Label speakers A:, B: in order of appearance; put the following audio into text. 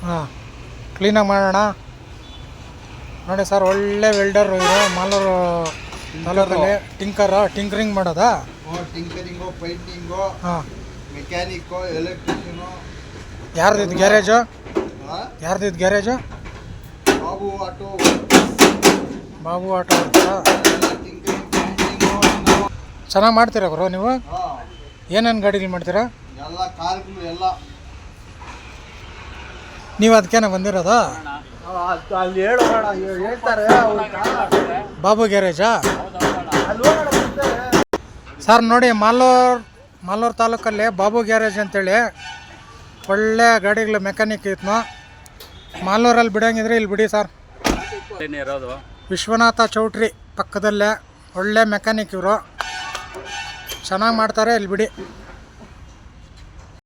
A: ಹಾಂ, ಕ್ಲೀನಾಗಿ ಮಾಡೋಣ ನೋಡಿ ಸರ್. ಒಳ್ಳೆ ವೆಲ್ಡರ್ ಇದು ಮಾಲೂರು ತಾಲೂಕಲ್ಲಿ. ಟಿಂಕರಿಂಗ್ ಮಾಡೋದಾ?
B: ಟಿಂಕರಿಂಗು, ಪೈಂಟಿಂಗು,
A: ಹಾಂ.
B: Mechanic, electrician.
A: ಯಾರ್ದಿದ್ದು ಗ್ಯಾರೇಜು? ಯಾರ್ದಿದ್ದು ಗ್ಯಾರೇಜು? ಬಾಬು ಆಟೋ ಬರ್ತೀರಾ? ಚೆನ್ನಾಗಿ ಮಾಡ್ತೀರಾ ಗುರು ನೀವು? ಏನೇನು ಗಾಡಿಗಳು ಮಾಡ್ತೀರಾ?
B: ಎಲ್ಲ ಕಾರ್ಗಳು ಎಲ್ಲ.
A: ನೀವು ಅದಕ್ಕೇನ ಬಂದಿರೋದಾ?
B: ಅಲ್ಲಿ ಹೇಳ್ತಾರೆ
A: ಬಾಬು ಗ್ಯಾರೇಜಾ? ಸರ್ ನೋಡಿ, ಮಾಲೂರು ತಾಲೂಕಲ್ಲಿ ಬಾಬು ಗ್ಯಾರೇಜ್ ಅಂತೇಳಿ ಒಳ್ಳೆ ಗಾಡಿಗಳು ಮೆಕ್ಯಾನಿಕ್ ಇತ್ತು. ಮಾಲೂರಲ್ಲಿ ಬಿಡೋಂಗಿದ್ರೆ ಇಲ್ಲಿ ಬಿಡಿ ಸರ್. ವಿಶ್ವನಾಥ ಚೌಟ್ರಿ ಪಕ್ಕದಲ್ಲೇ ಒಳ್ಳೆ ಮೆಕ್ಯಾನಿಕ್ ಇವರು, ಚೆನ್ನಾಗಿ ಮಾಡ್ತಾರೆ, ಇಲ್ಲಿ ಬಿಡಿ.